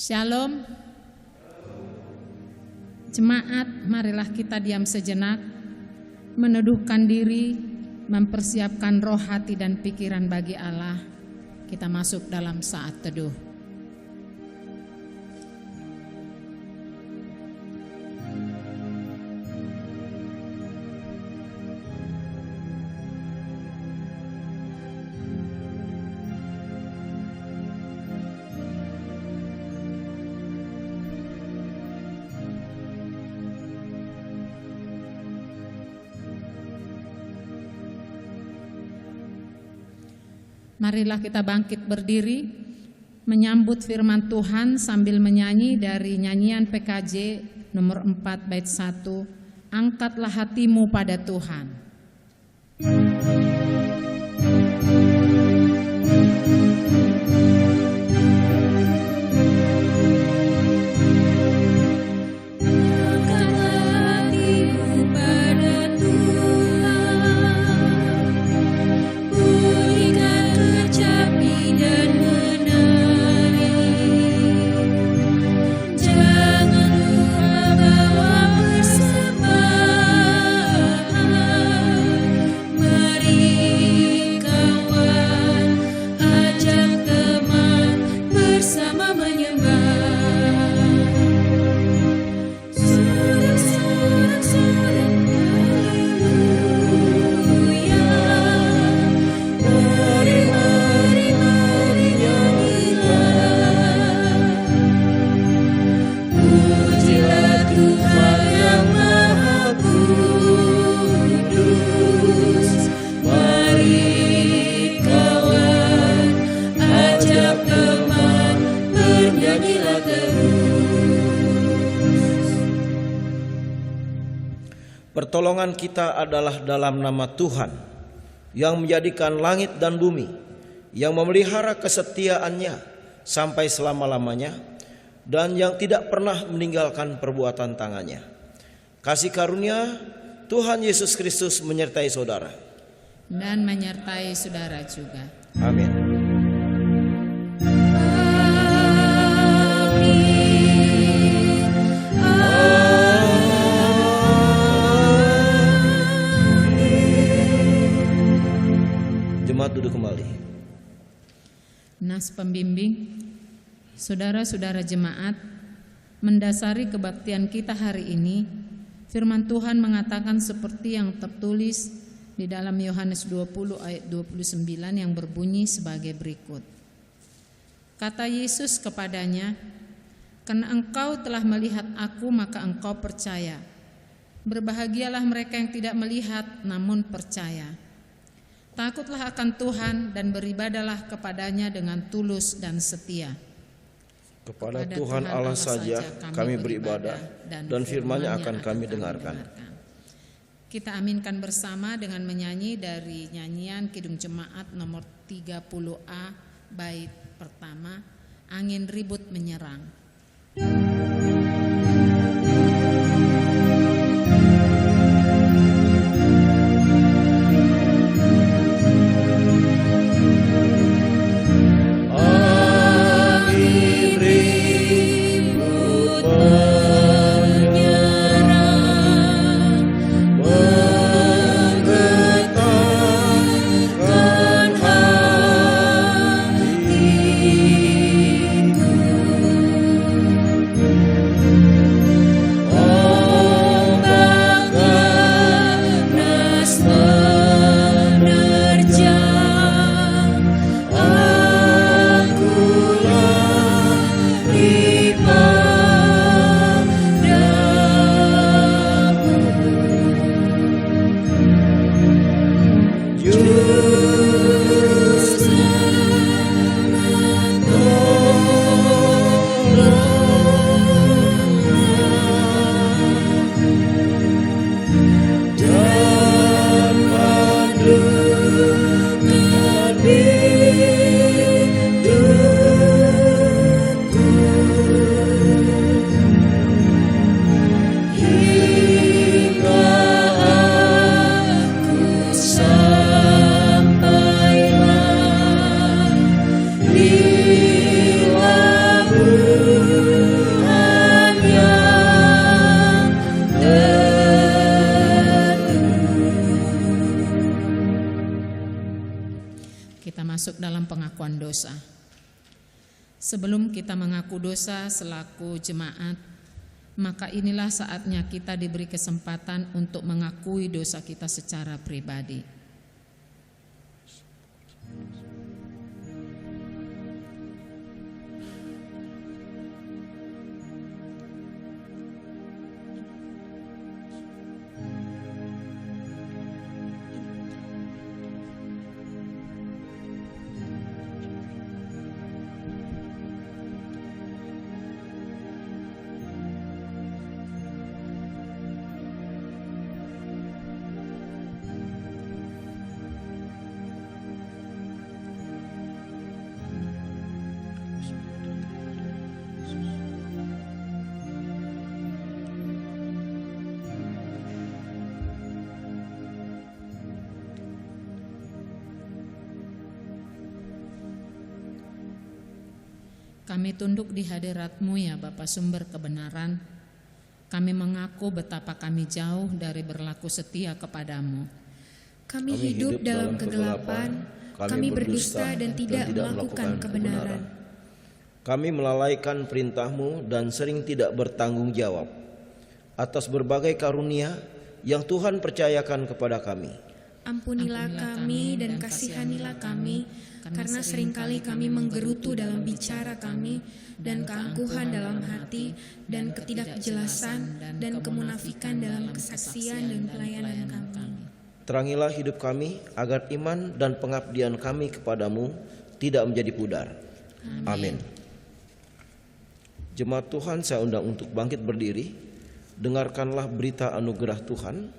Shalom. Jemaat, marilah kita diam sejenak, meneduhkan diri, mempersiapkan roh, hati, dan pikiran bagi Allah. Kita masuk dalam saat teduh. Marilah kita bangkit berdiri, menyambut firman Tuhan sambil menyanyi dari nyanyian PKJ nomor 4 bait 1, Angkatlah hatimu pada Tuhan. Pertolongan kita adalah dalam nama Tuhan yang menjadikan langit dan bumi, yang memelihara kesetiaannya sampai selama-lamanya, dan yang tidak pernah meninggalkan perbuatan tangannya. Kasih karunia Tuhan Yesus Kristus menyertai saudara dan menyertai saudara juga. Amin. Jemaat duduk kembali. Nas pembimbing, saudara-saudara jemaat, mendasari kebaktian kita hari ini, firman Tuhan mengatakan seperti yang tertulis di dalam Yohanes 20 ayat 29 yang berbunyi sebagai berikut. Kata Yesus kepadanya, "Karena engkau telah melihat aku, maka engkau percaya. Berbahagialah mereka yang tidak melihat namun percaya. Takutlah akan Tuhan dan beribadalah kepadanya dengan tulus dan setia." Kepada Tuhan Allah saja kami beribadah, dan firman-Nya akan kami dengarkan. Kita aminkan bersama dengan menyanyi dari nyanyian Kidung Jemaat nomor 30A bait pertama, Angin Ribut Menyerang. Hingga aku masuk dalam pengakuan dosa. Sebelum kita mengaku dosa selaku jemaat, maka inilah saatnya kita diberi kesempatan untuk mengakui dosa kita secara pribadi. Kami tunduk di hadirat-Mu ya Bapa sumber kebenaran. Kami mengaku betapa kami jauh dari berlaku setia kepadamu. Kami hidup dalam kegelapan, kami berdusta dan tidak melakukan kebenaran. Kami melalaikan perintah-Mu dan sering tidak bertanggung jawab atas berbagai karunia yang Tuhan percayakan kepada kami. Ampunilah kami dan kasihanilah kami, karena seringkali kami menggerutu dalam bicara kami, dan keangkuhan dalam hati, dan ketidakjelasan, dan kemunafikan dalam kesaksian dan pelayanan kami. Terangilah hidup kami, agar iman dan pengabdian kami kepadamu tidak menjadi pudar. Amin. Jemaat Tuhan, saya undang untuk bangkit berdiri. Dengarkanlah berita anugerah Tuhan.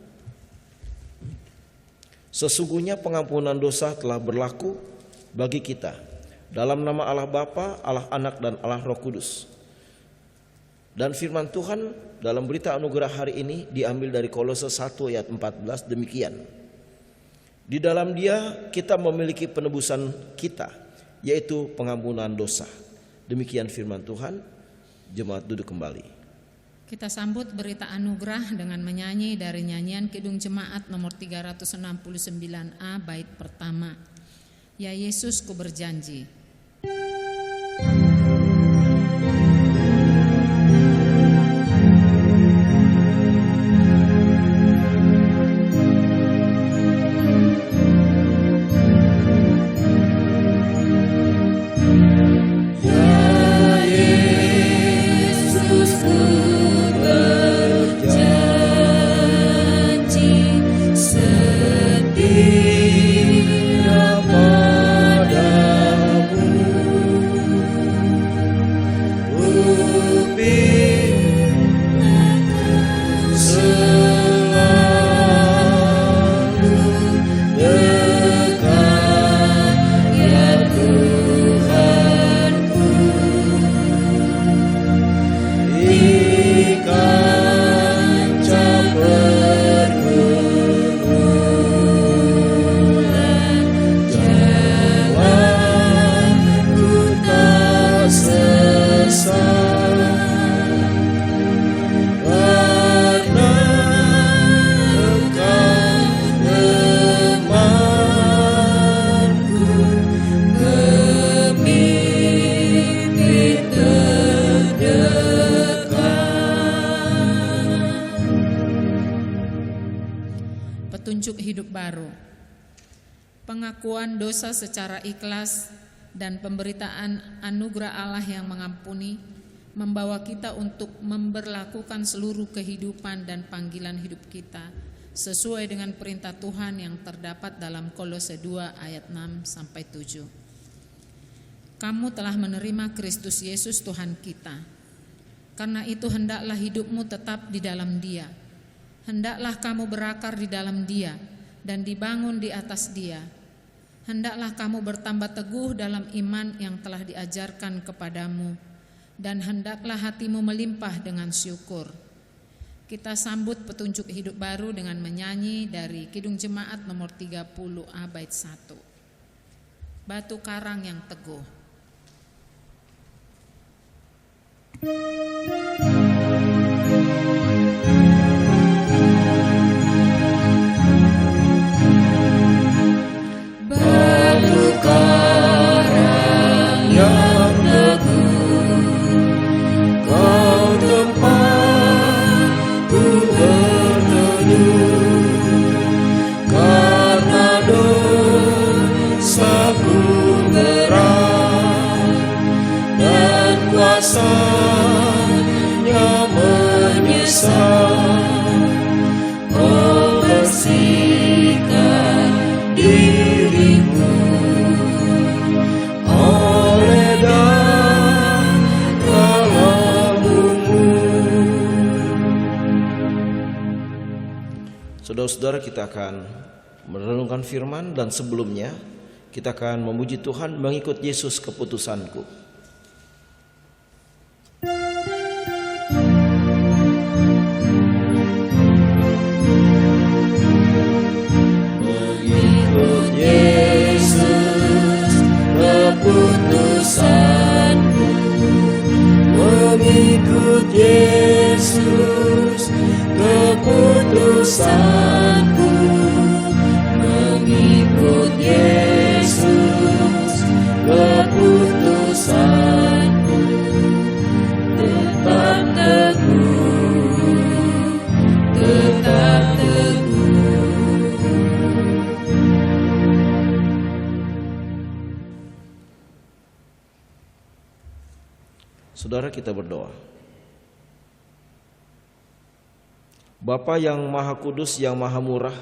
Sesungguhnya pengampunan dosa telah berlaku bagi kita dalam nama Allah Bapa, Allah Anak, dan Allah Roh Kudus. Dan firman Tuhan dalam berita anugerah hari ini diambil dari Kolose 1 ayat 14 demikian. Di dalam Dia kita memiliki penebusan kita, yaitu pengampunan dosa. Demikian firman Tuhan. Jemaat duduk kembali. Kita sambut berita anugerah dengan menyanyi dari nyanyian Kidung Jemaat nomor 369A bait pertama. Ya Yesus, ku berjanji. Petunjuk hidup baru. Pengakuan dosa secara ikhlas dan pemberitaan anugerah Allah yang mengampuni membawa kita untuk memberlakukan seluruh kehidupan dan panggilan hidup kita sesuai dengan perintah Tuhan yang terdapat dalam Kolose 2 ayat 6 sampai 7. Kamu telah menerima Kristus Yesus Tuhan kita. Karena itu hendaklah hidupmu tetap di dalam Dia. Hendaklah kamu berakar di dalam Dia dan dibangun di atas Dia. Hendaklah kamu bertambah teguh dalam iman yang telah diajarkan kepadamu, dan hendaklah hatimu melimpah dengan syukur. Kita sambut petunjuk hidup baru dengan menyanyi dari Kidung Jemaat nomor 30A bait 1. Batu karang yang teguh. Batu karang Saudara-saudara, kita akan merenungkan firman, dan sebelumnya kita akan memuji Tuhan mengikut Yesus keputusanku. Mengikut Yesus keputusanku, mengikut Yesus keputusanku, mengikut Yesus keputusanku, tetap teguh, tetap teguh. Saudara, kita berdoa. Bapa yang Maha Kudus, yang Maha Murah,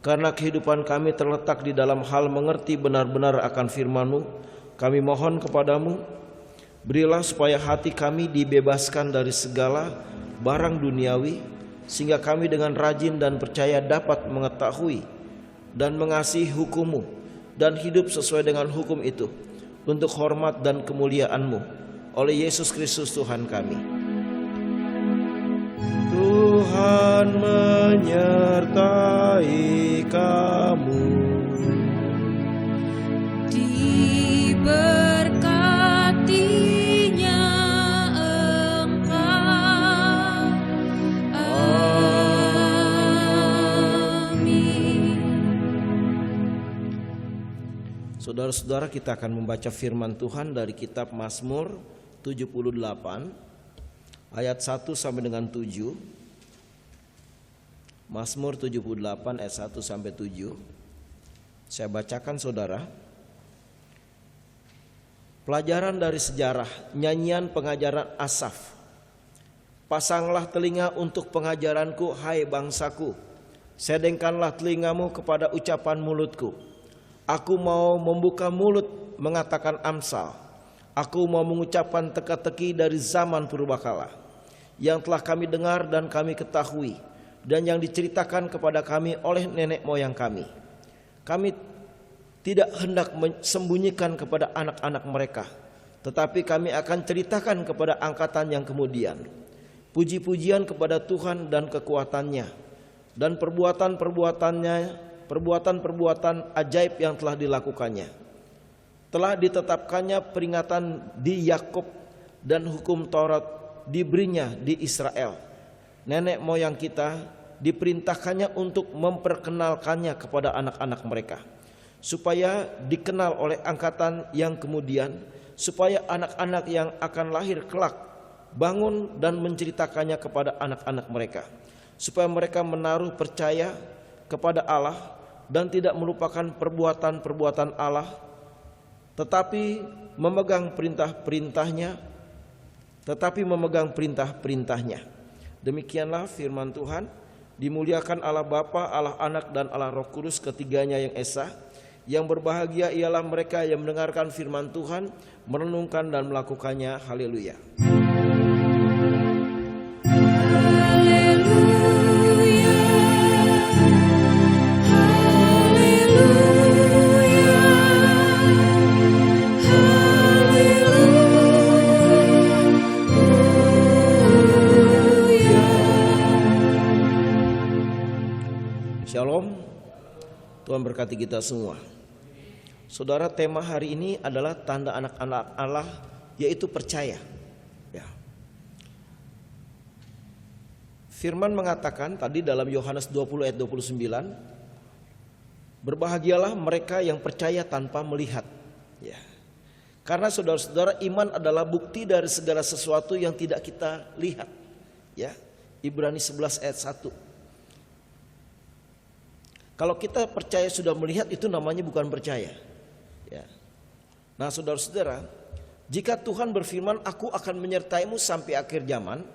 karena kehidupan kami terletak di dalam hal mengerti benar-benar akan firman-Mu, kami mohon kepadamu, berilah supaya hati kami dibebaskan dari segala barang duniawi, sehingga kami dengan rajin dan percaya dapat mengetahui dan mengasihi hukum-Mu dan hidup sesuai dengan hukum itu, untuk hormat dan kemuliaan-Mu, oleh Yesus Kristus Tuhan kami. Tuhan menyertai kamu. Diberkatinya Engkau. Amin. Saudara-saudara, kita akan membaca firman Tuhan dari kitab Mazmur 78 ayat 1 sampai dengan 7. Mazmur 78 ayat 1 sampai 7. Saya bacakan, saudara. Pelajaran dari sejarah, nyanyian pengajaran Asaf. Pasanglah telinga untuk pengajaranku, hai bangsaku. Sedengkanlah telingamu kepada ucapan mulutku. Aku mau membuka mulut mengatakan amsal. Aku mau mengucapkan teka-teki dari zaman purbakala, yang telah kami dengar dan kami ketahui, dan yang diceritakan kepada kami oleh nenek moyang kami. Kami tidak hendak sembunyikan kepada anak-anak mereka, tetapi kami akan ceritakan kepada angkatan yang kemudian, puji-pujian kepada Tuhan dan kekuatannya, dan perbuatan ajaib yang telah dilakukannya. Telah ditetapkannya peringatan di Yakub, dan hukum Taurat diberinya di Israel. Nenek moyang kita diperintahkannya untuk memperkenalkannya kepada anak-anak mereka, supaya dikenal oleh angkatan yang kemudian, supaya anak-anak yang akan lahir kelak bangun dan menceritakannya kepada anak-anak mereka, supaya mereka menaruh percaya kepada Allah dan tidak melupakan perbuatan-perbuatan Allah, tetapi memegang perintah-perintahnya. Demikianlah firman Tuhan. Dimuliakan Allah Bapa, Allah Anak, dan Allah Roh Kudus, ketiganya yang esa. Yang berbahagia ialah mereka yang mendengarkan firman Tuhan, merenungkan dan melakukannya. Haleluya. Shalom, Tuhan berkati kita semua. Saudara, tema hari ini adalah tanda anak-anak Allah, yaitu percaya. Ya. Firman mengatakan tadi dalam Yohanes 20 ayat 29, berbahagialah mereka yang percaya tanpa melihat. Ya. Karena saudara-saudara, iman adalah bukti dari segala sesuatu yang tidak kita lihat. Ya. Ibrani 11 ayat 1. Kalau kita percaya sudah melihat, itu namanya bukan percaya. Ya. Nah, saudara-saudara, jika Tuhan berfirman, aku akan menyertaimu sampai akhir zaman,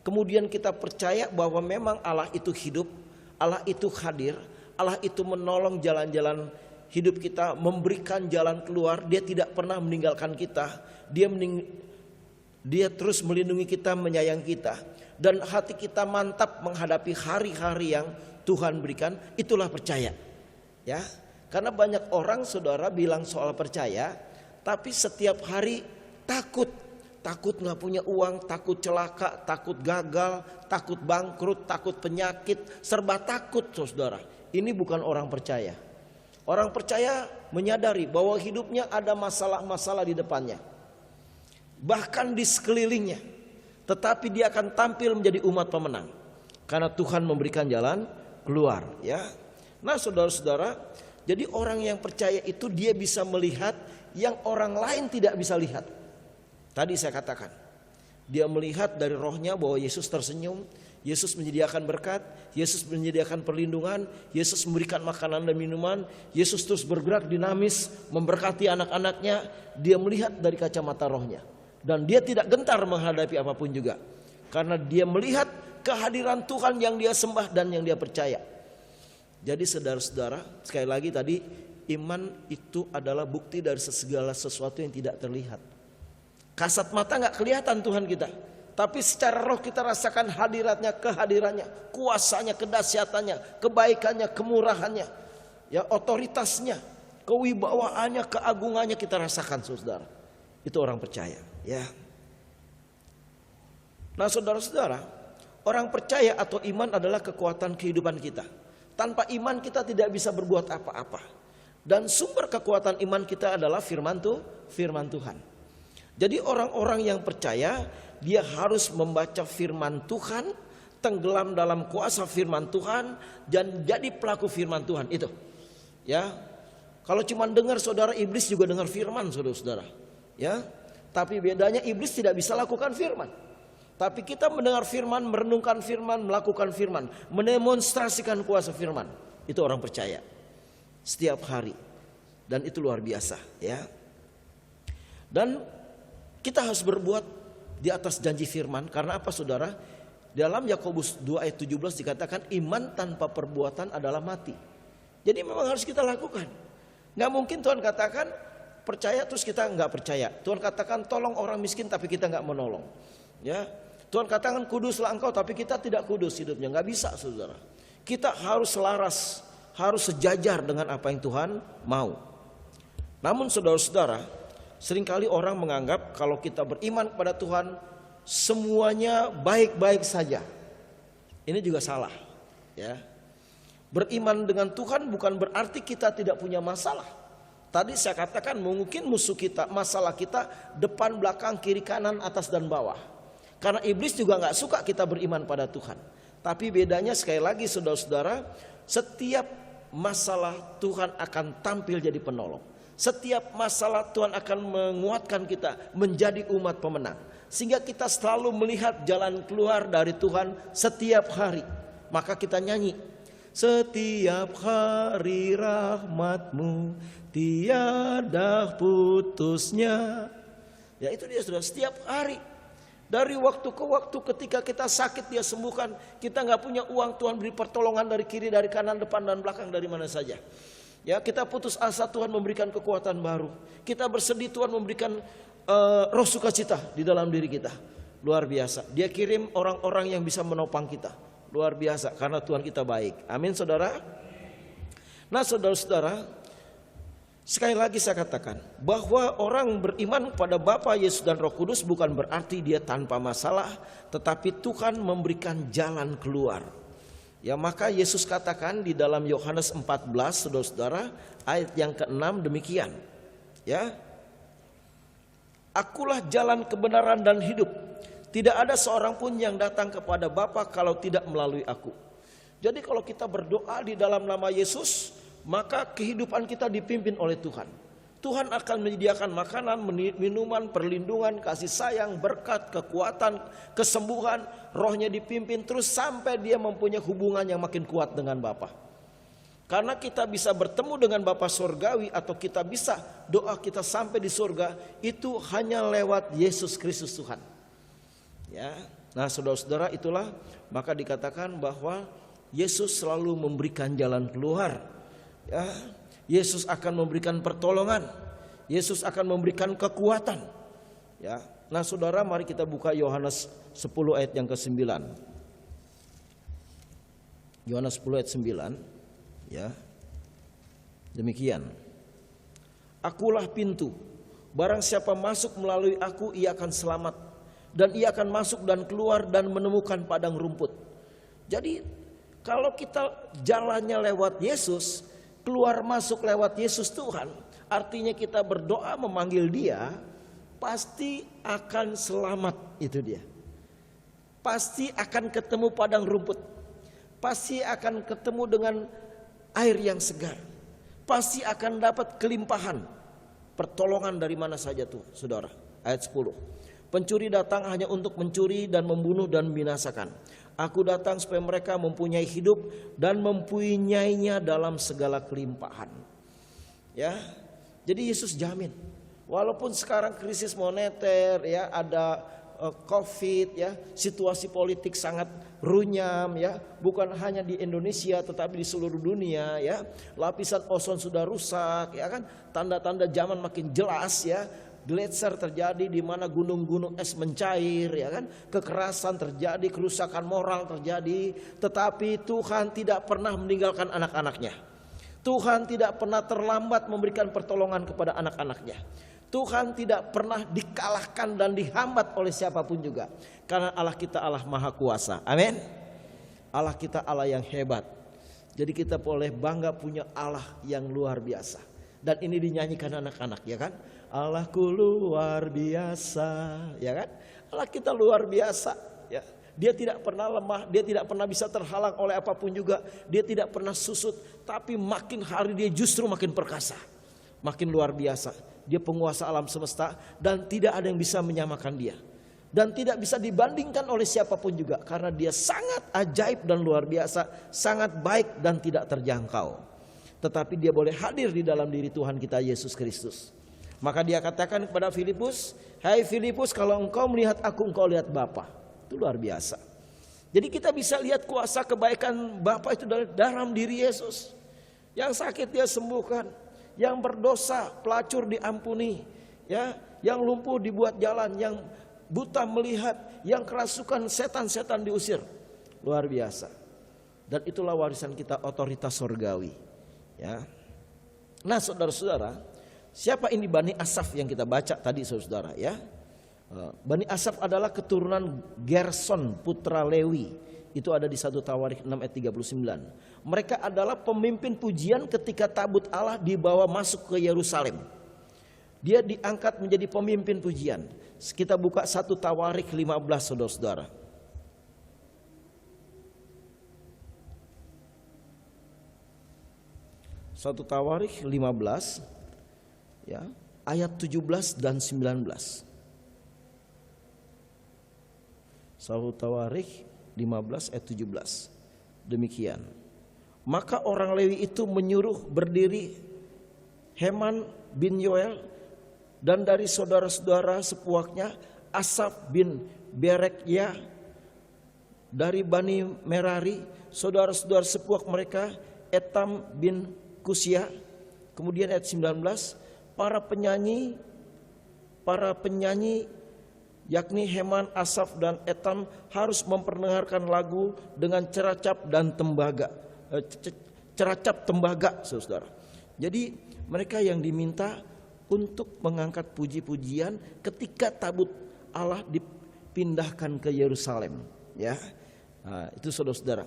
kemudian kita percaya bahwa memang Allah itu hidup, Allah itu hadir, Allah itu menolong jalan-jalan hidup kita, memberikan jalan keluar. Dia tidak pernah meninggalkan kita. Dia terus melindungi kita, menyayangi kita, dan hati kita mantap menghadapi hari-hari yang Tuhan berikan, itulah percaya. Ya, karena banyak orang saudara bilang soal percaya, tapi setiap hari takut nggak punya uang, takut celaka, takut gagal, takut bangkrut, takut penyakit, serba takut saudara. Ini bukan orang percaya. Orang percaya menyadari bahwa hidupnya ada masalah-masalah di depannya, bahkan di sekelilingnya, tetapi dia akan tampil menjadi umat pemenang karena Tuhan memberikan jalan keluar. Ya, nah saudara-saudara, jadi orang yang percaya itu dia bisa melihat yang orang lain tidak bisa lihat. Tadi saya katakan, dia melihat dari rohnya bahwa Yesus tersenyum, Yesus menyediakan berkat, Yesus menyediakan perlindungan, Yesus memberikan makanan dan minuman, Yesus terus bergerak dinamis memberkati anak-anaknya. Dia melihat dari kacamata rohnya, dan dia tidak gentar menghadapi apapun juga, karena dia melihat kehadiran Tuhan yang dia sembah dan yang dia percaya. Jadi saudara-saudara, sekali lagi tadi, iman itu adalah bukti dari segala sesuatu yang tidak terlihat. Kasat mata nggak kelihatan Tuhan kita, tapi secara roh kita rasakan hadiratnya, kehadirannya, kuasanya, kedahsyatannya, kebaikannya, kemurahannya, ya, otoritasnya, kewibawaannya, keagungannya kita rasakan, saudara. Itu orang percaya, ya. Nah, saudara-saudara, orang percaya atau iman adalah kekuatan kehidupan kita. Tanpa iman kita tidak bisa berbuat apa-apa. Dan sumber kekuatan iman kita adalah firman Tuhan. Jadi orang-orang yang percaya, dia harus membaca firman Tuhan, tenggelam dalam kuasa firman Tuhan, dan jadi pelaku firman Tuhan itu. Ya, kalau cuma dengar, saudara, iblis juga dengar firman, saudara-saudara. Ya, tapi bedanya iblis tidak bisa lakukan firman. Tapi kita mendengar firman, merenungkan firman, melakukan firman, mendemonstrasikan kuasa firman. Itu orang percaya setiap hari, dan itu luar biasa, ya. Dan kita harus berbuat di atas janji firman. Karena apa, saudara? Dalam Yakobus 2 ayat 17 dikatakan iman tanpa perbuatan adalah mati. Jadi memang harus kita lakukan. Gak mungkin Tuhan katakan percaya terus kita gak percaya. Tuhan katakan tolong orang miskin tapi kita gak menolong. Ya, Tuhan katakan kuduslah engkau tapi kita tidak kudus hidupnya. Gak bisa, saudara. Kita harus selaras, harus sejajar dengan apa yang Tuhan mau. Namun saudara-saudara, seringkali orang menganggap kalau kita beriman kepada Tuhan semuanya baik-baik saja. Ini juga salah, ya. Beriman dengan Tuhan bukan berarti kita tidak punya masalah. Tadi saya katakan mungkin musuh kita, masalah kita depan, belakang, kiri, kanan, atas dan bawah. Karena iblis juga gak suka kita beriman pada Tuhan. Tapi bedanya sekali lagi saudara-saudara, setiap masalah Tuhan akan tampil jadi penolong. Setiap masalah Tuhan akan menguatkan kita menjadi umat pemenang. Sehingga kita selalu melihat jalan keluar dari Tuhan setiap hari. Maka kita nyanyi, setiap hari rahmat-Mu tiada putusnya. Ya, itu dia, saudara, setiap hari. Dari waktu ke waktu, ketika kita sakit dia sembuhkan. Kita gak punya uang, Tuhan beri pertolongan dari kiri, dari kanan, depan dan belakang, dari mana saja. Ya, kita putus asa, Tuhan memberikan kekuatan baru. Kita bersedih, Tuhan memberikan roh sukacita di dalam diri kita. Luar biasa. Dia kirim orang-orang yang bisa menopang kita. Luar biasa, karena Tuhan kita baik. Amin, saudara. Nah, saudara-saudara, sekali lagi saya katakan bahwa orang beriman kepada Bapa, Yesus dan Roh Kudus bukan berarti dia tanpa masalah, tetapi Tuhan memberikan jalan keluar. Ya, maka Yesus katakan di dalam Yohanes 14, saudara-saudara, ayat yang ke-6 demikian. Ya, akulah jalan kebenaran dan hidup. Tidak ada seorang pun yang datang kepada Bapa kalau tidak melalui aku. Jadi kalau kita berdoa di dalam nama Yesus, maka kehidupan kita dipimpin oleh Tuhan. Tuhan akan menyediakan makanan, minuman, perlindungan, kasih sayang, berkat, kekuatan, kesembuhan. Rohnya dipimpin terus sampai dia mempunyai hubungan yang makin kuat dengan Bapa. Karena kita bisa bertemu dengan Bapa Surgawi, atau kita bisa doa kita sampai di surga, itu hanya lewat Yesus Kristus Tuhan. Ya, nah saudara-saudara, itulah maka dikatakan bahwa Yesus selalu memberikan jalan keluar. Ya, Yesus akan memberikan pertolongan. Yesus akan memberikan kekuatan. Ya, nah saudara, mari kita buka Yohanes 10 ayat yang ke-9. Yohanes 10 ayat 9, ya. Demikian. Akulah pintu. Barang siapa masuk melalui aku, ia akan selamat, dan ia akan masuk dan keluar dan menemukan padang rumput. Jadi kalau kita jalannya lewat Yesus, keluar masuk lewat Yesus Tuhan, artinya kita berdoa memanggil Dia, pasti akan selamat. Itu dia. Pasti akan ketemu padang rumput. Pasti akan ketemu dengan air yang segar. Pasti akan dapat kelimpahan pertolongan dari mana saja tuh, saudara. Ayat 10. Pencuri datang hanya untuk mencuri dan membunuh dan membinasakan. Aku datang supaya mereka mempunyai hidup dan mempunyainya dalam segala kelimpahan. Ya. Jadi Yesus jamin. Walaupun sekarang krisis moneter, ya, ada Covid, ya, situasi politik sangat runyam, ya, bukan hanya di Indonesia tetapi di seluruh dunia, ya. Lapisan ozon sudah rusak, ya kan, tanda-tanda zaman makin jelas, ya. Gletser terjadi di mana gunung-gunung es mencair, ya kan, kekerasan terjadi, kerusakan moral terjadi, tetapi Tuhan tidak pernah meninggalkan anak-anaknya. Tuhan tidak pernah terlambat memberikan pertolongan kepada anak-anaknya. Tuhan tidak pernah dikalahkan dan dihambat oleh siapapun juga. Karena Allah kita Allah Maha Kuasa. Amin. Allah kita Allah yang hebat. Jadi kita boleh bangga punya Allah yang luar biasa. Dan ini dinyanyikan anak-anak, ya kan? Allahku luar biasa, ya kan? Allah kita luar biasa, ya. Dia tidak pernah lemah, dia tidak pernah bisa terhalang oleh apapun juga. Dia tidak pernah susut, tapi makin hari dia justru makin perkasa. Makin luar biasa. Dia penguasa alam semesta dan tidak ada yang bisa menyamakan dia. Dan tidak bisa dibandingkan oleh siapapun juga. Karena dia sangat ajaib dan luar biasa. Sangat baik dan tidak terjangkau. Tetapi dia boleh hadir di dalam diri Tuhan kita Yesus Kristus. Maka dia katakan kepada Filipus, hai Filipus, kalau engkau melihat aku, engkau lihat Bapa. Itu luar biasa. Jadi kita bisa lihat kuasa kebaikan Bapa itu dalam diri Yesus. Yang sakit dia sembuhkan, yang berdosa pelacur diampuni, ya, yang lumpuh dibuat jalan, yang buta melihat, yang kerasukan setan-setan diusir. Luar biasa. Dan itulah warisan kita, otoritas surgawi, ya. Nah, saudara-saudara, siapa ini Bani Asaf yang kita baca tadi, saudara, ya? Bani Asaf adalah keturunan Gerson putra Lewi. Itu ada di 1 Tawarikh 6 ayat 39. Mereka adalah pemimpin pujian ketika tabut Allah dibawa masuk ke Yerusalem. Dia diangkat menjadi pemimpin pujian. Kita buka 1 Tawarikh 15, saudara-saudara. Satu Tawarikh 15, ya, ayat 17 dan 19. 1 Tawarikh 15 ayat 17. Demikian. Maka orang Lewi itu menyuruh berdiri Heman bin Yoel dan dari saudara-saudara sepuaknya Asaf bin Berekyah dari Bani Merari, saudara-saudara sepuak mereka Etam bin Kusia. Kemudian ayat 19, para penyanyi yakni Heman, Asaf dan Etam harus memperdengarkan lagu dengan ceracap dan tembaga. Ceracap tembaga, saudara. Jadi mereka yang diminta untuk mengangkat puji-pujian ketika tabut Allah dipindahkan ke Yerusalem, ya. Nah, itu saudara-saudara.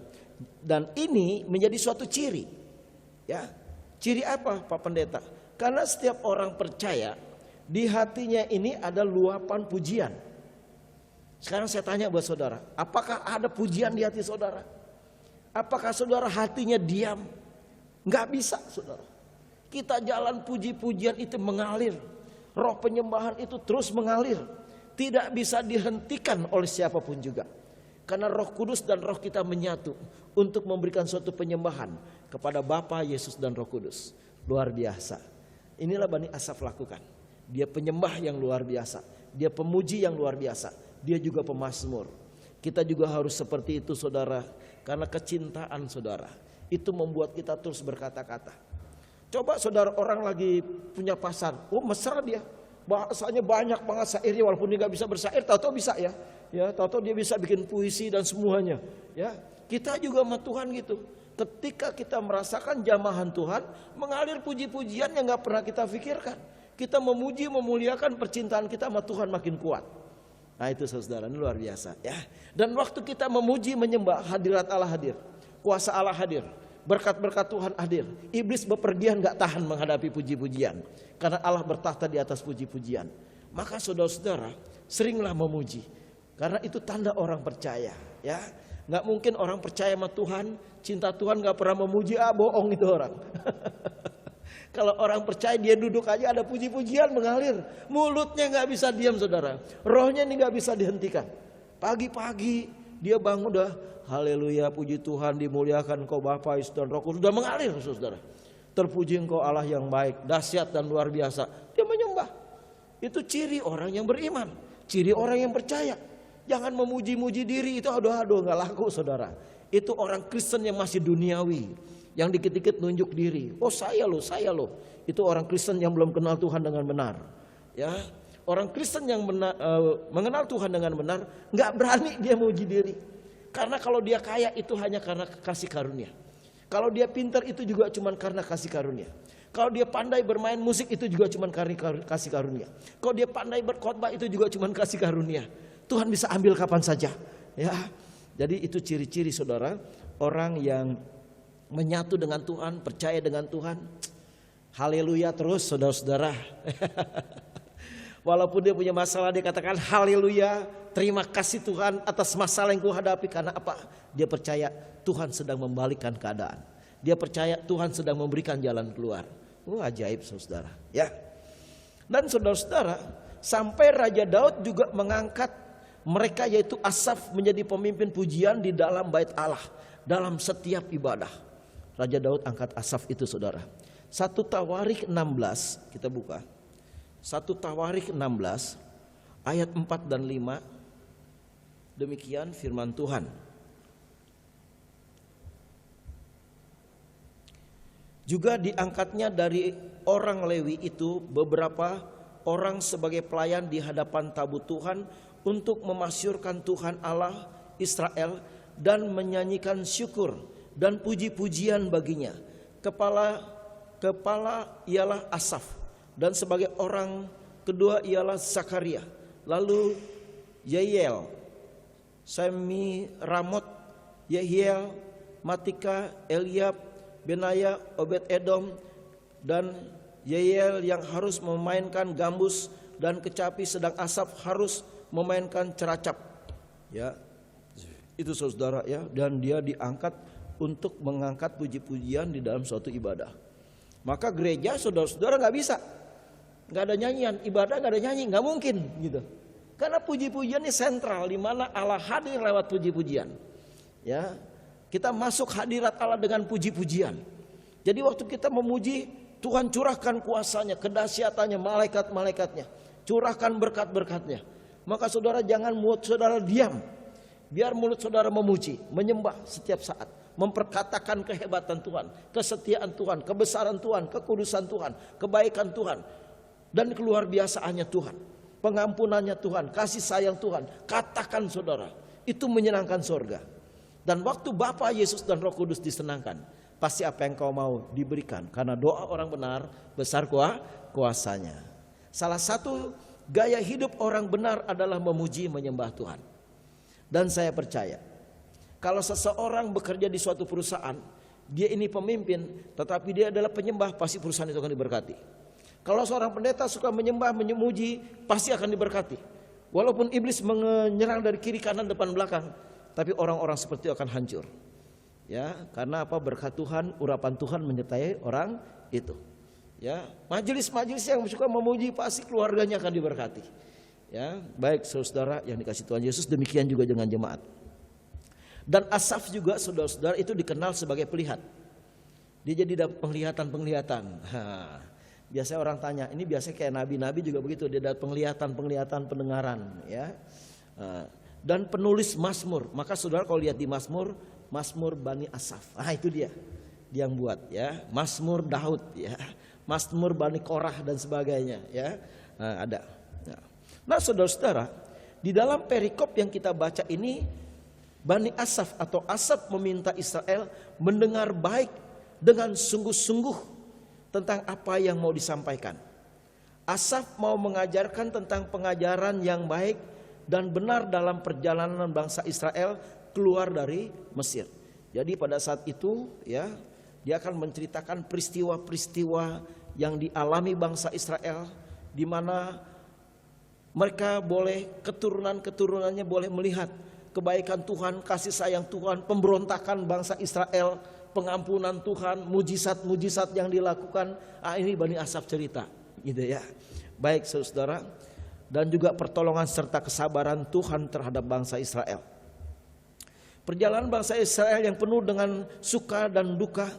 Dan ini menjadi suatu ciri, ya. Ciri apa, Pak Pendeta? Karena setiap orang percaya di hatinya ini ada luapan pujian. Sekarang saya tanya buat saudara, apakah ada pujian di hati saudara? Apakah saudara hatinya diam? Enggak bisa, saudara. Kita jalan puji-pujian itu mengalir. Roh penyembahan itu terus mengalir. Tidak bisa dihentikan oleh siapapun juga. Karena Roh Kudus dan Roh kita menyatu untuk memberikan suatu penyembahan kepada Bapa, Yesus dan Roh Kudus. Luar biasa. Inilah Bani Asaf lakukan. Dia penyembah yang luar biasa. Dia pemuji yang luar biasa. Dia juga pemazmur. Kita juga harus seperti itu, saudara. Karena kecintaan saudara itu membuat kita terus berkata-kata. Coba saudara, orang lagi punya pasan, oh mesra dia, bahasanya banyak banget syairnya, walaupun dia nggak bisa bersyair, tahu-tahu bisa, ya, tahu-tahu dia bisa bikin puisi dan semuanya, ya. Kita juga sama Tuhan gitu. Ketika kita merasakan jamahan Tuhan, mengalir puji-pujian yang gak pernah kita pikirkan. Kita memuji, memuliakan, percintaan kita sama Tuhan makin kuat. Nah itu saudara, ini luar biasa ya. Dan waktu kita memuji, menyembah, hadirat Allah hadir, kuasa Allah hadir, berkat-berkat Tuhan hadir. Iblis bepergian gak tahan menghadapi puji-pujian, karena Allah bertahta di atas puji-pujian. Maka saudara-saudara, seringlah memuji, karena itu tanda orang percaya ya. Gak mungkin orang percaya sama Tuhan, cinta Tuhan gak pernah memuji, bohong itu orang. Kalau orang percaya dia duduk aja ada puji-pujian mengalir. Mulutnya gak bisa diam saudara. Rohnya ini gak bisa dihentikan. Pagi-pagi dia bangun udah haleluya, puji Tuhan, dimuliakan Engkau Bapa, Yesus dan Roh Kudus. Sudah mengalir saudara. Terpuji Engkau Allah yang baik, dahsyat dan luar biasa. Dia menyembah. Itu ciri orang yang beriman, ciri orang yang percaya. Jangan memuji-muji diri, itu aduh-aduh gak laku saudara. Itu orang Kristen yang masih duniawi, yang dikit-dikit nunjuk diri. Oh saya loh. Itu orang Kristen yang belum kenal Tuhan dengan benar. Ya, orang Kristen yang mengenal Tuhan dengan benar, gak berani dia muji diri. Karena kalau dia kaya itu hanya karena kasih karunia. Kalau dia pintar itu juga cuma karena kasih karunia. Kalau dia pandai bermain musik itu juga cuma karena kasih karunia. Kalau dia pandai berkhotbah itu juga cuma kasih karunia. Tuhan bisa ambil kapan saja ya. Jadi itu ciri-ciri saudara, orang yang menyatu dengan Tuhan, percaya dengan Tuhan. Haleluya terus saudara-saudara. Walaupun dia punya masalah, dia katakan haleluya, terima kasih Tuhan atas masalah yang kuhadapi. Karena apa? Dia percaya Tuhan sedang membalikkan keadaan. Dia percaya Tuhan sedang memberikan jalan keluar. Ajaib saudara ya. Dan saudara-saudara, sampai Raja Daud juga mengangkat mereka yaitu Asaf menjadi pemimpin pujian di dalam bait Allah, dalam setiap ibadah. Raja Daud angkat Asaf itu saudara. 1 Tawarikh 16 kita buka. 1 Tawarikh 16 ayat 4 dan 5. Demikian firman Tuhan. Juga diangkatnya dari orang Lewi itu beberapa orang sebagai pelayan di hadapan tabut Tuhan untuk memasyurkan Tuhan Allah Israel dan menyanyikan syukur dan puji-pujian baginya. Kepala ialah Asaf dan sebagai orang kedua ialah Zakaria. Lalu Yeiel, Semiramot, Yehiel, Matika, Eliab, Benaya, Obed-Edom dan Yeiel yang harus memainkan gambus dan kecapi, sedang Asaf harus memainkan ceracap. Ya, itu saudara ya. Dan dia diangkat untuk mengangkat puji-pujian di dalam suatu ibadah. Maka gereja saudara-saudara nggak bisa, nggak ada nyanyian, ibadah nggak ada nyanyi, nggak mungkin gitu. Karena puji-pujian ini sentral, di mana Allah hadir lewat puji-pujian. Ya, kita masuk hadirat Allah dengan puji-pujian. Jadi waktu kita memuji, Tuhan curahkan kuasanya, kedahsyatannya, malaikat-malaikatnya, curahkan berkat-berkatnya. Maka saudara jangan mulut saudara diam. Biar mulut saudara memuji, menyembah setiap saat, memperkatakan kehebatan Tuhan, kesetiaan Tuhan, kebesaran Tuhan, kekudusan Tuhan, kebaikan Tuhan, dan keluar biasaannya Tuhan, pengampunannya Tuhan, kasih sayang Tuhan. Katakan saudara, itu menyenangkan surga. Dan waktu Bapa, Yesus dan Roh Kudus disenangkan, pasti apa yang kau mau diberikan. Karena doa orang benar besar kuasanya. Salah satu gaya hidup orang benar adalah memuji, menyembah Tuhan. Dan saya percaya, kalau seseorang bekerja di suatu perusahaan, dia ini pemimpin, tetapi dia adalah penyembah, pasti perusahaan itu akan diberkati. Kalau seorang pendeta suka menyembah, memuji, pasti akan diberkati. Walaupun iblis menyerang dari kiri, kanan, depan, belakang, tapi orang-orang seperti itu akan hancur. Ya, karena apa? Berkat Tuhan, urapan Tuhan menyertai orang itu. Ya, majelis-majelis yang suka memuji pasti keluarganya akan diberkati. Ya, baik saudara yang dikasih Tuhan Yesus, demikian juga dengan jemaat. Dan Asaf juga saudara-saudara itu dikenal sebagai pelihat. Dia jadi dapat penglihatan-penglihatan. Biasanya orang tanya, ini biasanya kayak nabi-nabi juga begitu, dia dapat penglihatan-penglihatan, pendengaran. Ya, dan penulis Mazmur. Maka saudara kalau lihat di Mazmur Bani Asaf. Itu dia yang buat ya. Mazmur Daud ya. Mazmur Bani Korah dan sebagainya ya. Ada. Nah, saudara-saudara, di dalam perikop yang kita baca ini Bani Asaf atau Asaf meminta Israel mendengar baik dengan sungguh-sungguh tentang apa yang mau disampaikan. Asaf mau mengajarkan tentang pengajaran yang baik dan benar dalam perjalanan bangsa Israel keluar dari Mesir. Jadi pada saat itu ya, dia akan menceritakan peristiwa-peristiwa yang dialami bangsa Israel, di mana mereka boleh, keturunan-keturunannya boleh melihat kebaikan Tuhan, kasih sayang Tuhan, pemberontakan bangsa Israel, pengampunan Tuhan, mujizat-mujizat yang dilakukan. Ini Bani Asaf cerita, gitu ya. Baik saudara, dan juga pertolongan serta kesabaran Tuhan terhadap bangsa Israel. Perjalanan bangsa Israel yang penuh dengan suka dan duka,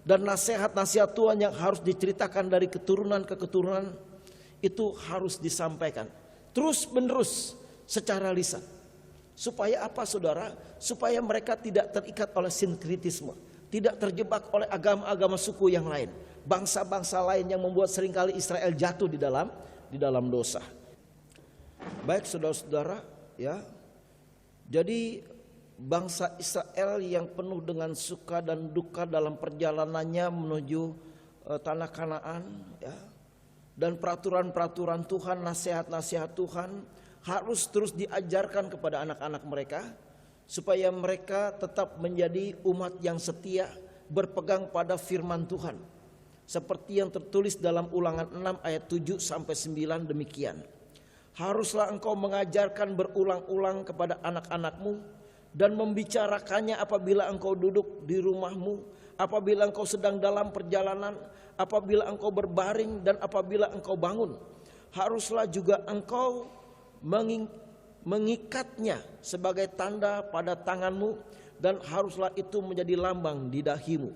dan nasihat-nasihat Tuhan yang harus diceritakan dari keturunan ke keturunan, itu harus disampaikan terus menerus secara lisan. Supaya apa saudara? Supaya mereka tidak terikat oleh sinkritisme, tidak terjebak oleh agama-agama suku yang lain, bangsa-bangsa lain yang membuat seringkali Israel jatuh di dalam dosa. Baik saudara-saudara ya. Jadi bangsa Israel yang penuh dengan suka dan duka dalam perjalanannya menuju tanah Kanaan ya. Dan peraturan-peraturan Tuhan, nasihat-nasihat Tuhan harus terus diajarkan kepada anak-anak mereka, supaya mereka tetap menjadi umat yang setia, berpegang pada firman Tuhan. Seperti yang tertulis dalam Ulangan 6 ayat 7 sampai 9 demikian. Haruslah engkau mengajarkan berulang-ulang kepada anak-anakmu dan membicarakannya apabila engkau duduk di rumahmu, apabila engkau sedang dalam perjalanan, apabila engkau berbaring, dan apabila engkau bangun. Haruslah juga engkau mengikatnya sebagai tanda pada tanganmu, dan haruslah itu menjadi lambang di dahimu.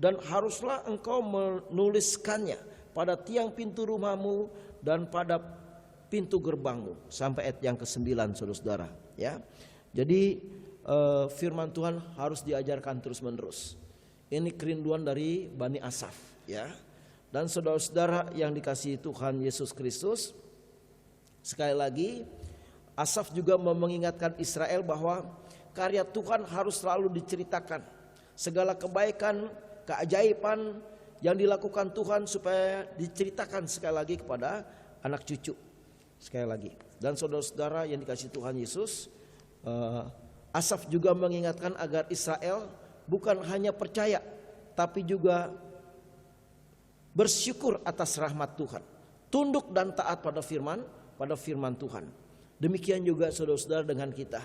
Dan haruslah engkau menuliskannya pada tiang pintu rumahmu dan pada pintu gerbangmu. Sampai ayat yang ke-9 saudara-saudara ya. Jadi firman Tuhan harus diajarkan terus menerus. Ini kerinduan dari Bani Asaf ya. Dan saudara-saudara yang dikasihi Tuhan Yesus Kristus, sekali lagi Asaf juga mengingatkan Israel bahwa karya Tuhan harus selalu diceritakan. Segala kebaikan, keajaiban yang dilakukan Tuhan supaya diceritakan sekali lagi kepada anak cucu. Sekali lagi. Dan saudara-saudara yang dikasihi Tuhan Yesus, Asaf juga mengingatkan agar Israel bukan hanya percaya, tapi juga bersyukur atas rahmat Tuhan, tunduk dan taat pada firman Tuhan. Demikian juga saudara-saudara dengan kita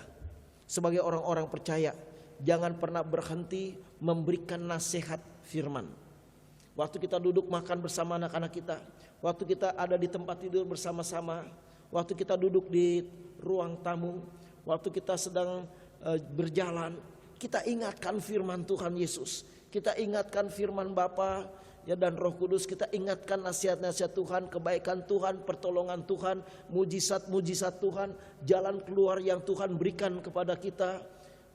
sebagai orang-orang percaya, jangan pernah berhenti memberikan nasihat firman. Waktu kita duduk makan bersama anak-anak kita, waktu kita ada di tempat tidur bersama-sama, waktu kita duduk di ruang tamu, waktu kita sedang berjalan, kita ingatkan firman Tuhan Yesus, kita ingatkan firman Bapa ya dan Roh Kudus, kita ingatkan nasihat-nasihat Tuhan, kebaikan Tuhan, pertolongan Tuhan, mujizat-mujizat Tuhan, jalan keluar yang Tuhan berikan kepada kita,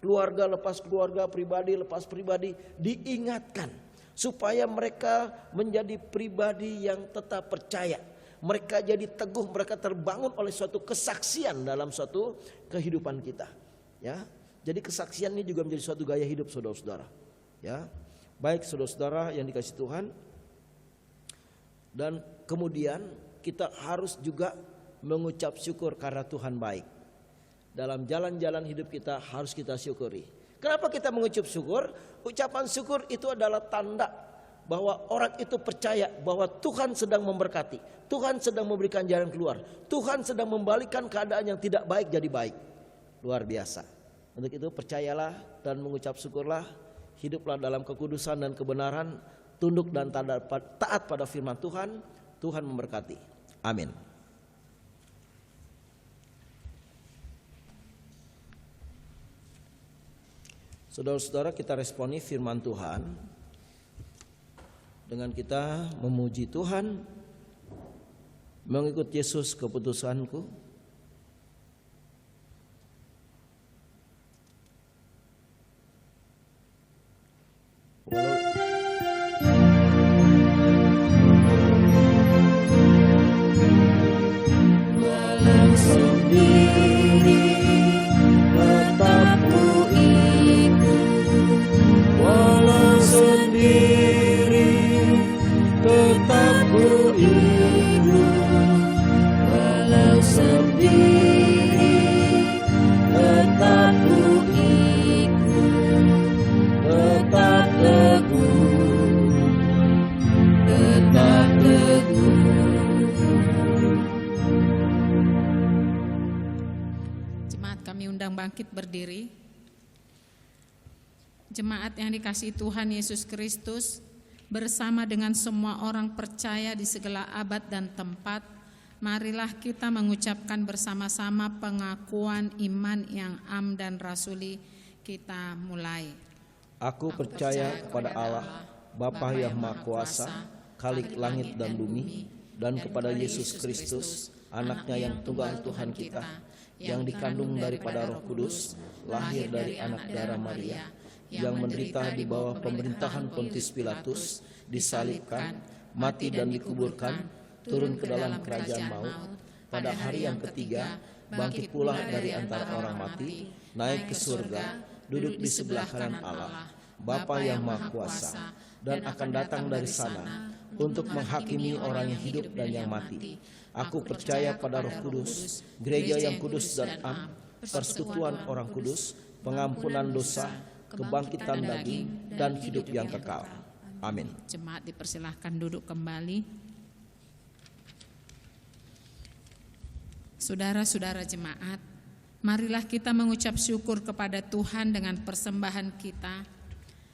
keluarga lepas keluarga, pribadi lepas pribadi, diingatkan supaya mereka menjadi pribadi yang tetap percaya. Mereka jadi teguh, mereka terbangun oleh suatu kesaksian dalam suatu kehidupan kita ya. Jadi kesaksian ini juga menjadi suatu gaya hidup saudara-saudara ya. Baik saudara-saudara yang dikasihi Tuhan, dan kemudian kita harus juga mengucap syukur karena Tuhan baik. Dalam jalan-jalan hidup kita harus kita syukuri. Kenapa kita mengucap syukur? Ucapan syukur itu adalah tanda bahwa orang itu percaya bahwa Tuhan sedang memberkati, Tuhan sedang memberikan jalan keluar, Tuhan sedang membalikan keadaan yang tidak baik jadi baik. Luar biasa. Untuk itu percayalah dan mengucap syukurlah, hiduplah dalam kekudusan dan kebenaran, tunduk dan taat pada firman Tuhan. Tuhan memberkati. Amin. Saudara-saudara, kita responi firman Tuhan dengan kita memuji Tuhan, mengikut Yesus keputusanku. Walau sendiri tetap ku tetap ku ikut, walau sendiri tetap ku ikut, tetap teguh, tetap teguh. Jemaat kami undang bangkit berdiri. Jemaat yang dikasihi Tuhan Yesus Kristus, bersama dengan semua orang percaya di segala abad dan tempat, marilah kita mengucapkan bersama-sama pengakuan iman yang am dan rasuli. Kita mulai. Aku percaya kepada Allah, Bapa yang Maha Kuasa, Khalik langit dan bumi, dan kepada Yesus Kristus, Anaknya yang tunggal Tuhan kita, yang dikandung daripada Roh Kudus, lahir dari anak darah Maria, yang menderita di bawah pemerintahan Pontius Pilatus, disalibkan, mati dan dikuburkan, turun ke dalam kerajaan maut, pada hari yang ketiga bangkit pula dari antara orang mati, naik ke surga, duduk di sebelah kanan Allah, Bapa yang Maha Kuasa, dan akan datang dari sana untuk menghakimi orang yang hidup dan yang mati. Aku percaya pada Roh Kudus, gereja yang kudus dan am, persekutuan orang kudus, pengampunan dosa, kebangkitan daging, dan hidup yang kekal. Amin. Jemaat dipersilahkan duduk kembali. Saudara-saudara jemaat, marilah kita mengucap syukur kepada Tuhan dengan persembahan kita,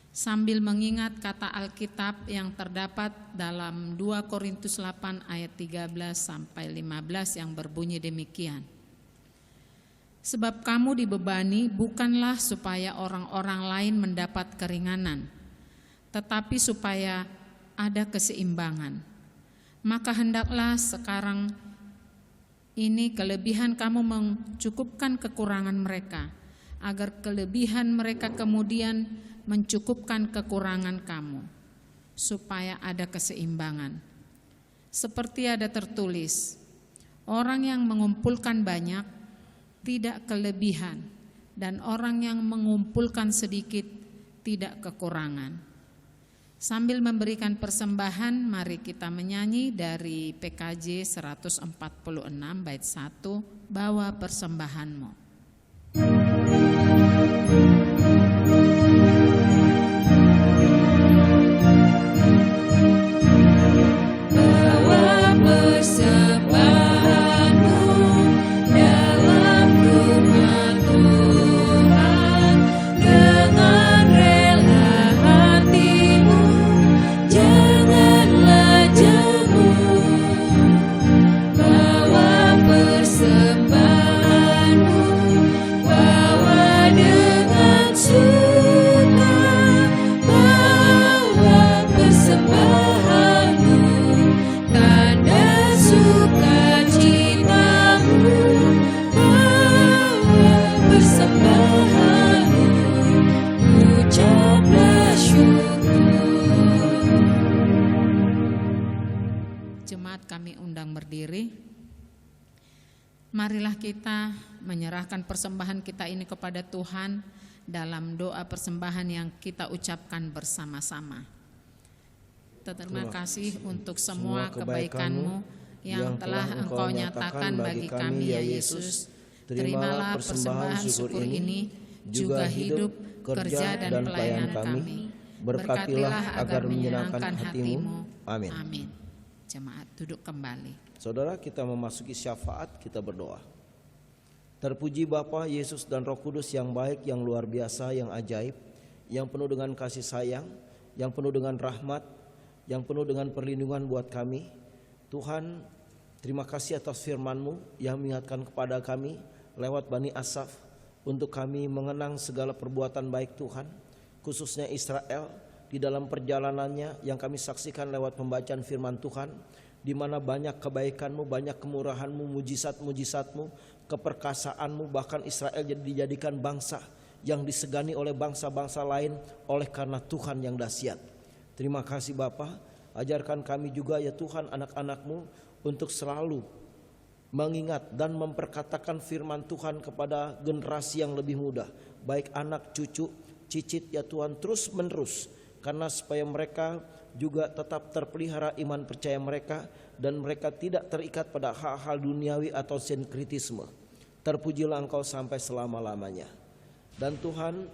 sambil mengingat kata Alkitab yang terdapat dalam 2 Korintus 8 ayat 13 sampai 15 yang berbunyi demikian. Sebab kamu dibebani bukanlah supaya orang-orang lain mendapat keringanan, tetapi supaya ada keseimbangan. Maka hendaklah sekarang ini kelebihan kamu mencukupkan kekurangan mereka, agar kelebihan mereka kemudian mencukupkan kekurangan kamu, supaya ada keseimbangan. Seperti ada tertulis, orang yang mengumpulkan banyak tidak kelebihan, dan orang yang mengumpulkan sedikit tidak kekurangan. Sambil memberikan persembahan, mari kita menyanyi dari PKJ 146 bait 1, bawa persembahanmu. Marilah kita menyerahkan persembahan kita ini kepada Tuhan dalam doa persembahan yang kita ucapkan bersama-sama. Terima kasih untuk semua kebaikan-Mu yang telah Engkau nyatakan bagi kami ya Yesus. Terimalah persembahan syukur ini, juga hidup, kerja dan pelayanan kami. Berkatilah agar menyenangkan hati-Mu. Amin. Amin. Jemaat duduk kembali. Saudara, kita memasuki syafaat, kita berdoa. Terpuji Bapa, Yesus dan Roh Kudus yang baik, yang luar biasa, yang ajaib, yang penuh dengan kasih sayang, yang penuh dengan rahmat, yang penuh dengan perlindungan buat kami. Tuhan, terima kasih atas firman-Mu yang mengingatkan kepada kami lewat Bani Asaf untuk kami mengenang segala perbuatan baik Tuhan, khususnya Israel di dalam perjalanannya yang kami saksikan lewat pembacaan firman Tuhan, di mana banyak kebaikan-Mu, banyak kemurahan-Mu, mujizat-mujizat-Mu, keperkasaanmu, bahkan Israel dijadikan bangsa yang disegani oleh bangsa-bangsa lain oleh karena Tuhan yang dahsyat. Terima kasih Bapa, ajarkan kami juga ya Tuhan anak-anak-Mu untuk selalu mengingat dan memperkatakan firman Tuhan kepada generasi yang lebih muda, baik anak, cucu, cicit ya Tuhan, terus menerus, karena supaya mereka juga tetap terpelihara iman percaya mereka dan mereka tidak terikat pada hal-hal duniawi atau sinkritisme. Terpujilah Engkau sampai selama-lamanya. Dan Tuhan,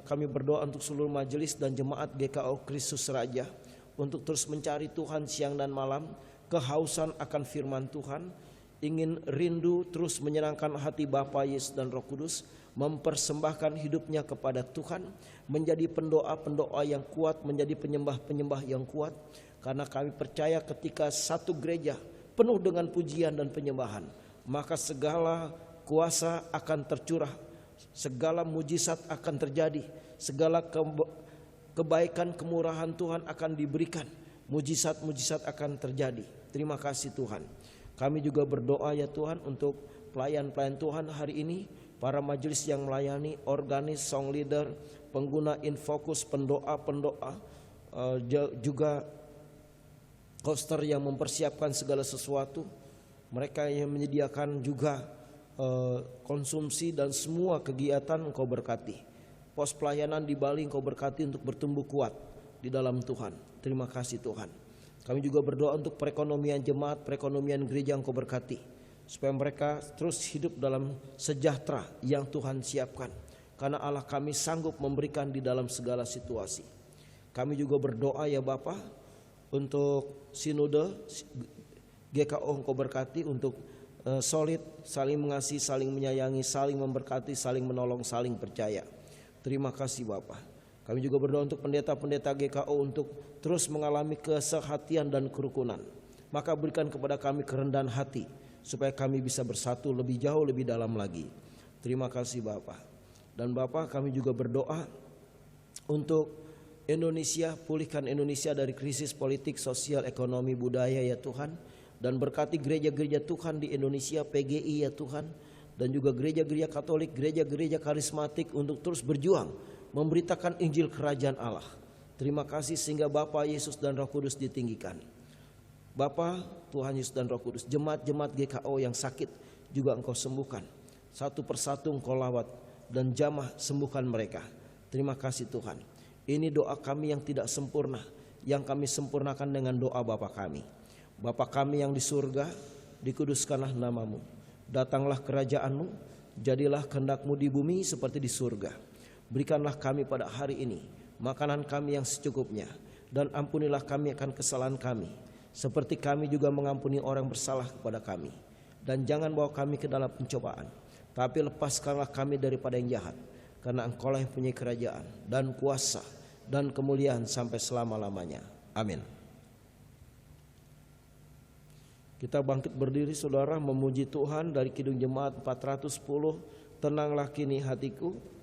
kami berdoa untuk seluruh majelis dan jemaat GKO Kristus Raja untuk terus mencari Tuhan siang dan malam, kehausan akan firman Tuhan, ingin rindu terus menyenangkan hati Bapa, Yesus dan Roh Kudus, mempersembahkan hidupnya kepada Tuhan, menjadi pendoa-pendoa yang kuat, menjadi penyembah-penyembah yang kuat. Karena kami percaya ketika satu gereja penuh dengan pujian dan penyembahan, maka segala kuasa akan tercurah, segala mujizat akan terjadi, segala kebaikan kemurahan Tuhan akan diberikan, mujizat-mujizat akan terjadi. Terima kasih Tuhan. Kami juga berdoa ya Tuhan untuk pelayan-pelayan Tuhan hari ini, para majelis yang melayani, organis, song leader, pengguna infocus, pendoa-pendoa, juga hoster yang mempersiapkan segala sesuatu, mereka yang menyediakan juga konsumsi dan semua kegiatan Engkau berkati. Pos pelayanan di Bali Engkau berkati untuk bertumbuh kuat di dalam Tuhan. Terima kasih Tuhan. Kami juga berdoa untuk perekonomian jemaat, perekonomian gereja Engkau berkati, supaya mereka terus hidup dalam sejahtera yang Tuhan siapkan. Karena Allah kami sanggup memberikan di dalam segala situasi. Kami juga berdoa ya Bapa untuk sinode GKO Engkau berkati untuk solid, saling mengasihi, saling menyayangi, saling memberkati, saling menolong, saling percaya. Terima kasih Bapa. Kami juga berdoa untuk pendeta-pendeta GKO untuk terus mengalami kesehatian dan kerukunan. Maka berikan kepada kami kerendahan hati, supaya kami bisa bersatu lebih jauh, lebih dalam lagi. Terima kasih Bapa. Dan Bapa, kami juga berdoa untuk Indonesia, pulihkan Indonesia dari krisis politik, sosial, ekonomi, budaya ya Tuhan. Dan berkati gereja-gereja Tuhan di Indonesia, PGI ya Tuhan. Dan juga gereja-gereja Katolik, gereja-gereja karismatik untuk terus berjuang memberitakan Injil Kerajaan Allah. Terima kasih sehingga Bapa, Yesus dan Roh Kudus ditinggikan. Bapa, Tuhan Yesus dan Roh Kudus, jemaat-jemaat GKO yang sakit juga Engkau sembuhkan. Satu persatu Engkau lawat dan jamah sembuhkan mereka. Terima kasih Tuhan. Ini doa kami yang tidak sempurna, yang kami sempurnakan dengan doa Bapa kami. Bapa kami yang di surga, dikuduskanlah namamu. Datanglah kerajaan-Mu, jadilah kehendak-Mu di bumi seperti di surga. Berikanlah kami pada hari ini makanan kami yang secukupnya, dan ampunilah kami akan kesalahan kami, seperti kami juga mengampuni orang bersalah kepada kami. Dan jangan bawa kami ke dalam pencobaan, tapi lepaskanlah kami daripada yang jahat, karena Engkaulah yang punya kerajaan dan kuasa dan kemuliaan sampai selama-lamanya. Amin. Kita bangkit berdiri saudara, memuji Tuhan dari Kidung Jemaat 410, Tenanglah Kini Hatiku.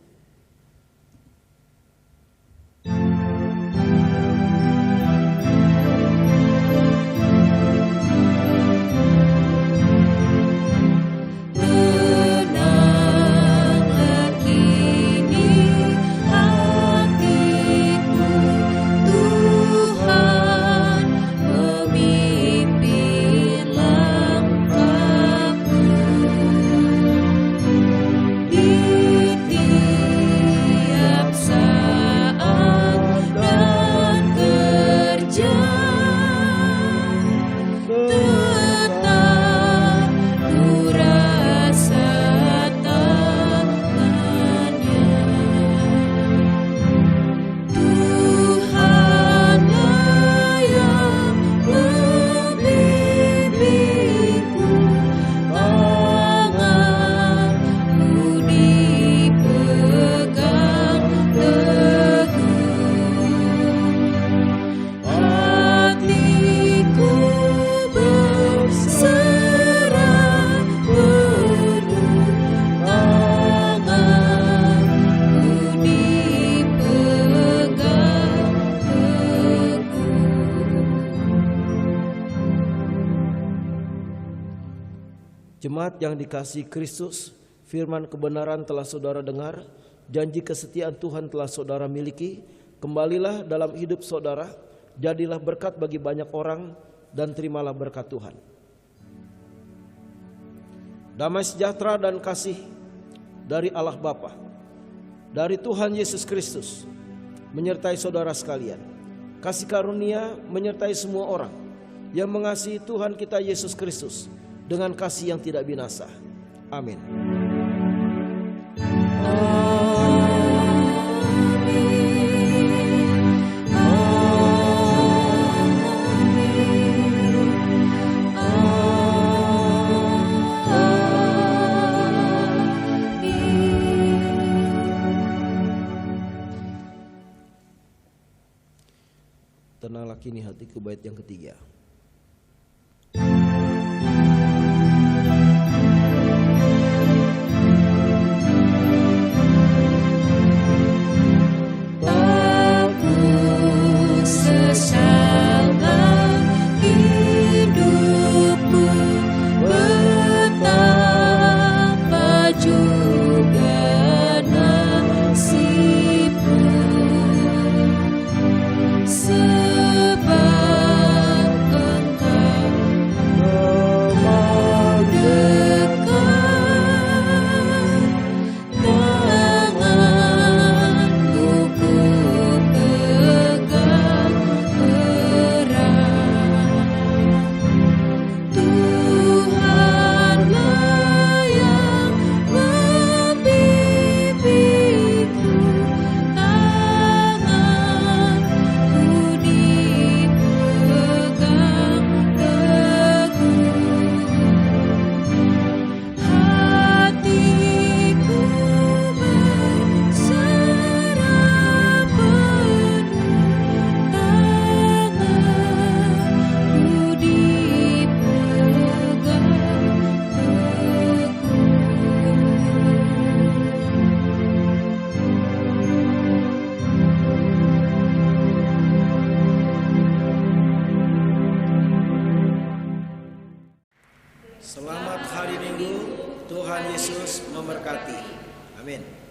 Jemaat yang dikasihi Kristus, firman kebenaran telah saudara dengar, janji kesetiaan Tuhan telah saudara miliki. Kembalilah dalam hidup saudara, jadilah berkat bagi banyak orang, dan terimalah berkat Tuhan. Damai sejahtera dan kasih dari Allah Bapa, dari Tuhan Yesus Kristus, menyertai saudara sekalian. kasih karunia menyertai semua orang yang mengasihi Tuhan kita Yesus Kristus dengan kasih yang tidak binasa. Amin. Tenanglah kini hatiku, bait yang ketiga. Selamat hari Minggu, Tuhan Yesus memberkati. Amin.